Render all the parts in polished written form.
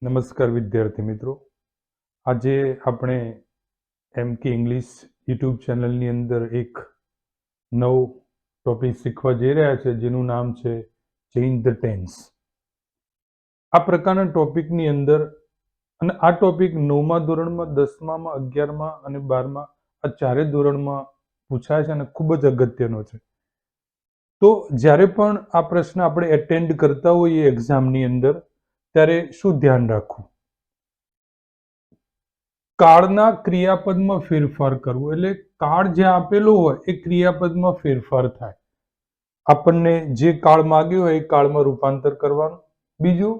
નમસ્કાર વિદ્યાર્થી મિત્રો. આજે આપણે એમકે ઇંગ્લિશ યુટ્યુબ ચેનલની અંદર એક નવો ટોપિક શીખવા જઈ રહ્યા છે, જેનું નામ છે ચેન્જ ધ ટેન્સ. આ પ્રકારના ટોપિકની અંદર, અને આ ટોપિક 9મા ધોરણમાં, 10મામાં, 11માં અને 12માં આ ચારે ધોરણમાં પૂછાય છે અને ખૂબ જ અગત્યનો છે. તો જ્યારે પણ આ પ્રશ્ન આપણે એટેન્ડ કરતા હોઈએ એક્ઝામની અંદર, ત્યારે શું ધ્યાન રાખવું? કાળના ક્રિયાપદમાં ફેરફાર કરવો, એટલે કાળ જે આપેલો હોય એ ક્રિયાપદમાં ફેરફાર થાય. આપણને જે કાળ માગ્યો હોય એ કાળમાં રૂપાંતર કરવાનું. બીજું,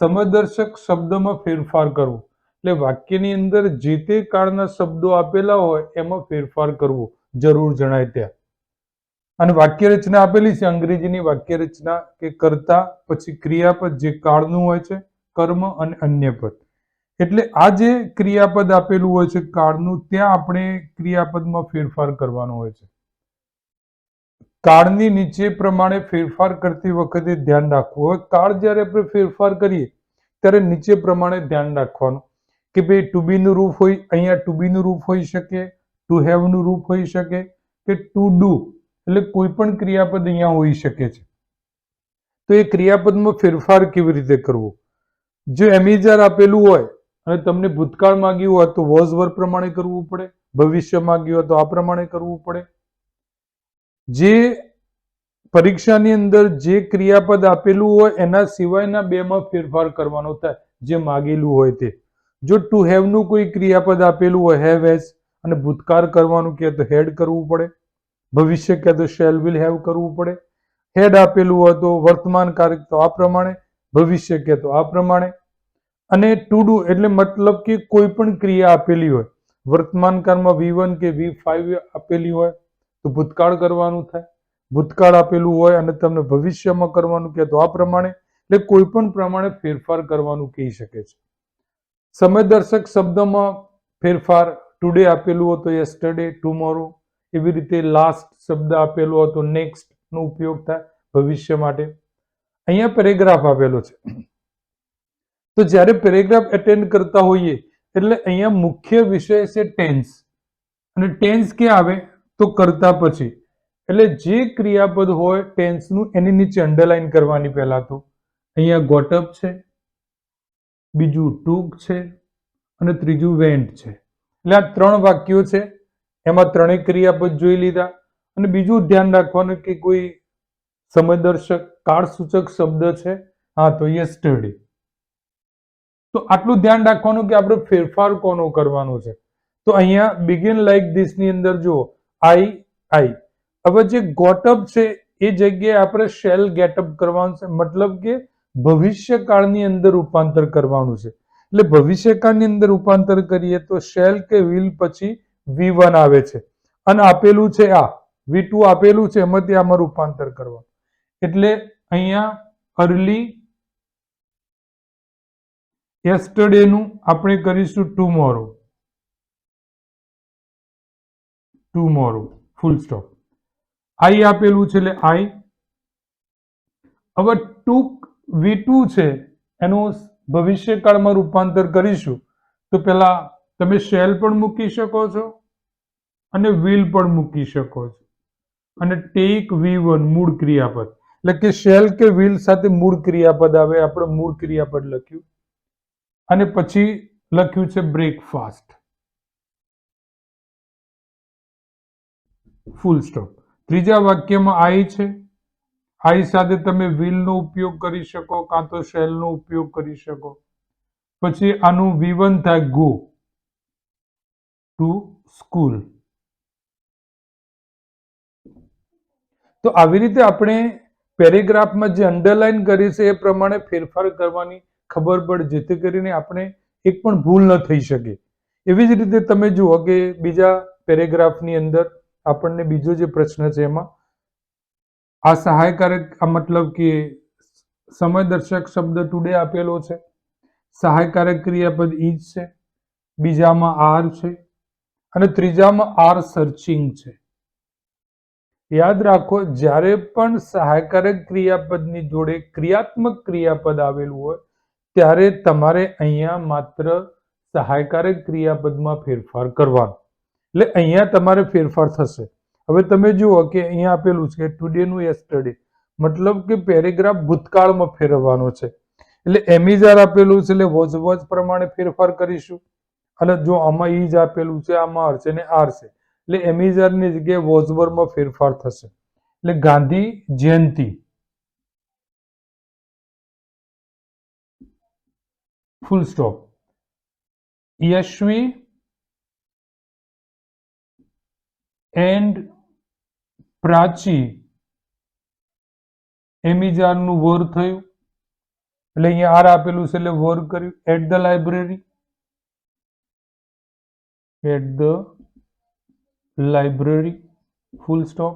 સમદર્શક શબ્દમાં ફેરફાર કરવો, એટલે વાક્યની અંદર જે તે કાળના શબ્દો આપેલા હોય એમાં ફેરફાર કરવો જરૂર જણાય ત્યાં. અને વાક્ય રચના આપેલી છે અંગ્રેજીની વાક્ય રચના, કે કર્તા પછી ક્રિયાપદ જે કાળનું હોય છે, કર્મ અને અન્ય પદ. એટલે આ જે ક્રિયાપદ આપેલું હોય છે કાળનું, ત્યાં આપણે ક્રિયાપદમાં ફેરફાર કરવાનો હોય છે. કાળની નીચે પ્રમાણે ફેરફાર કરતી વખતે ધ્યાન રાખવું. હવે કાળ જ્યારે આપણે ફેરફાર કરીએ ત્યારે નીચે પ્રમાણે ધ્યાન રાખવાનું કે ભાઈ ટુ બી નું રૂપ હોય, અહીંયા ટુ બી નું રૂપ હોઈ શકે, ટુ હેવ નું રૂપ હોઈ શકે, કે ટુ ડુ, એટલે કોઈ પણ ક્રિયાપદ અહીંયા હોઈ શકે છે. તો એ ક્રિયાપદમાં ફેરફાર કેવી રીતે કરવો? જો એમિઝાર આપેલું હોય અને તમને ભૂતકાળ માંગ્યું હોય તો વોઝ વર્બ પ્રમાણે કરવું પડે, ભવિષ્ય માંગ્યું હોય તો આ પ્રમાણે કરવું પડે. જે પરીક્ષાની અંદર જે ક્રિયાપદ આપેલું હોય એના સિવાયના બેમાં ફેરફાર કરવાનો થાય, જે માગેલું હોય તે. જો ટુ હેવ નું કોઈ ક્રિયાપદ આપેલું હોય, હેવ હેઝ, અને ભૂતકાળ કરવાનું કહે તો હેડ કરવું પડે, ભવિષ્ય કહે તો શેલ વિલ હેવ કરવું પડે. હેડ આપેલું હોય તો વર્તમાન કારક તો આ પ્રમાણે, ભવિષ્ય કહે તો આ પ્રમાણે. અને ટુ ડુ એટલે મતલબ કે કોઈ પણ ક્રિયા આપેલી હોય, વર્તમાન કાળમાં V1 કે V5 આપેલી હોય તો ભૂતકાળ કરવાનું થાય, ભૂતકાળ આપેલું હોય અને તમને ભવિષ્યમાં કરવાનું કહે તો આ પ્રમાણે. એટલે કોઈ પણ પ્રમાણે ફેરફાર કરવાનું કહી શકે છે. સમયદર્શક શબ્દમાં ફેરફાર, ટુડે આપેલું હોય તો યસ્ટરડે, ટુમોરો. એવી રીતે લાસ્ટ શબ્દ આપેલો હોય તો નેક્સ્ટ નો ઉપયોગ થાય ભવિષ્ય માટે. અહીંયા પેરેગ્રાફ આપેલો છે, તો જ્યારે પેરેગ્રાફ એટેન્ડ કરતા હોઈએ એટલે અહીંયા મુખ્ય વિષય છે ટેન્સ. અને ટેન્સ ક્યાં આવે તો કરતા પછી. એટલે જે ક્રિયાપદ હોય ટેન્સનું એની નીચે અંડરલાઈન કરવાની. પહેલા તો અહીંયા ગોટ અપ છે, બીજું ટુક છે અને ત્રીજું વેન્ટ છે. એટલે આ 3 વાક્યો છે, એમાં 3 ક્રિયાપદ જોઈ લીધા. અને બીજું ધ્યાન રાખવાનું કે કોઈ સમયદર્શક કાળસૂચક શબ્દ છે, હા તો યસ્ટરડે. તો આટલું ધ્યાન રાખવાનું કે આપણે ફેરફાર કોનો કરવાનો છે. તો અહીંયા બિગિન લાઈક ધીસ ની અંદર જુઓ, આઈ. હવે જે ગોટઅપ છે એ જગ્યાએ આપણે શેલ ગેટઅપ કરવાનું છે, મતલબ કે ભવિષ્યકાળની અંદર રૂપાંતર કરવાનું છે. એટલે ભવિષ્યકાળની અંદર રૂપાંતર કરીએ તો શેલ કે વિલ પછી V1 આવે છે, અને આપેલું છે આ V2 આપેલું છે, એમાંથી આમાં રૂપાંતર કરવાનું. એટલે અહીંયા અર્લી યસ્ટરડે નું આપણે કરીશું ટુમોરો, ફૂલ સ્ટોપ. આઈ આપેલું છે એટલે આઈ. હવે ટુક V2 છે એનું ભવિષ્યકાળમાં રૂપાંતર કરીશું, તો પેલા તમે શેલ પણ મૂકી શકો છો અને વિલ પણ મૂકી શકો છો. અને ટેક V1 મૂળ ક્રિયાપદ, એટલે કે શેલ કે વિલ સાથે મૂળ ક્રિયાપદ આવે, આપણે મૂળ ક્રિયાપદ લખ્યું. અને પછી લખ્યું છે બ્રેકફાસ્ટ, ફૂલ સ્ટોપ. ત્રીજા વાક્યમાં આઈ છે, આઈ સાથે તમે વિલ નો ઉપયોગ કરી શકો કાં તો શેલ નો ઉપયોગ કરી શકો. પછી આનું V1 થાય ગો ટુ સ્કૂલ. તો આવી રીતે આપણે પેરેગ્રાફમાં જે અંડરલાઈન કરી છે એ પ્રમાણે ફેરફાર કરવાની ખબર પડે, જેથી કરીને આપણે એક પણ ભૂલ ન થઈ શકે. એવી જ રીતે તમે જુઓ કે બીજા પેરેગ્રાફની અંદર આપણને બીજો જે પ્રશ્ન છે એમાં આ સહાયકારક, આ મતલબ કે સમયદર્શક શબ્દ ટુડે આપેલો છે, સહાયકારક ક્રિયાપદ ઇઝ છે, બીજામાં આર છે અને ત્રીજામાં આર સર્ચિંગ છે. યાદ રાખો, જ્યારે પણ સહાયકારક ક્રિયાપદની જોડે ક્રિયાત્મક ક્રિયાપદ આવેલું હોય ત્યારે તમારે અહીંયા માત્ર સહાયકારક ક્રિયાપદમાં ફેરફાર કરવાનો. એટલે અહીંયા તમારે ફેરફાર થશે. હવે તમે જુઓ કે અહીંયા આપેલું છે ટુડેનું યસ્ટરડે, મતલબ કે પેરેગ્રાફ ભૂતકાળમાં ફેરવવાનો છે. એટલે એમિઝાર આપેલું છે એટલે વોઝ પ્રમાણે ફેરફાર કરીશું. અને જો આમાં ઈજ આપેલું છે, આમાં આર છે ને આર છે, એટલે એમિઝારની જગ્યાએ વોઝવરમાં ફેરફાર થશે. એટલે Gandhi Jayanti, full stop. Yashvi and Prachi, એમિઝારનું વર થયું એટલે અહીંયા આર આપેલું છે એટલે વર કર્યું. At the library, at the library, full stop.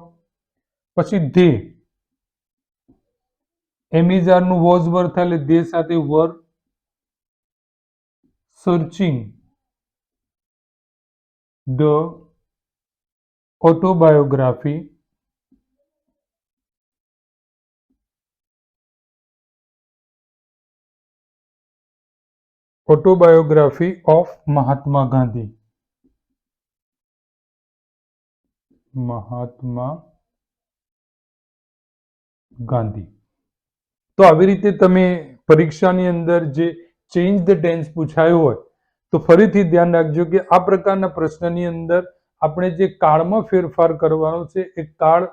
પછી ધે, એમિઝારનું વોઝ વર થાય એટલે ધે સાથે વર. Searching the autobiography of Mahatma Gandhi. Mahatma Gandhi. તો આવી રીતે તમે પરીક્ષાની અંદર જે ચેન્જ ધ ટેન્સ પૂછાયું હોય તો ફરીથી ધ્યાન રાખજો કે આ પ્રકારના પ્રશ્નની અંદર આપણે જે કાળમાં ફેરફાર કરવાનો છે એ કાળ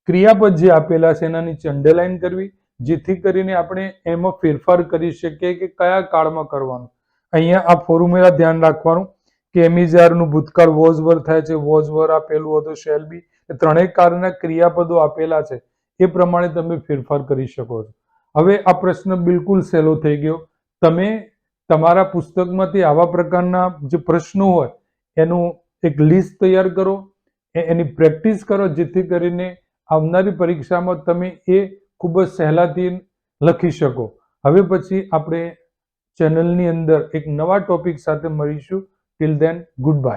ક્રિયાપદ જે આપેલા છે એના નીચે અંડરલાઈન કરવી, જેથી કરીને આપણે એમાં ફેરફાર કરી શકીએ કે કયા કાળમાં કરવાનું. અહીંયા આ ફોર્મ્યુલા ધ્યાન રાખવાનું કે એમિઝારનું ભૂતકાળ વોઝ વર થાય છે, વોઝ વર આપેલું હતું, શેલ બી, ત્રણેય કાળના ક્રિયાપદો આપેલા છે એ પ્રમાણે તમે ફેરફાર કરી શકો છો. હવે આ પ્રશ્ન બિલકુલ સહેલો થઈ ગયો. તમે તમારા પુસ્તકમાંથી આવા પ્રકારના જે પ્રશ્નો હોય એનું એક લિસ્ટ તૈયાર કરો, એની પ્રેક્ટિસ કરો, જેથી કરીને આવનારી પરીક્ષામાં તમે એ ખૂબ જ સહેલાથી લખી શકો. હવે પછી આપણે ચેનલની અંદર એક નવા ટોપિક સાથે મળીશું. Till then, good bye.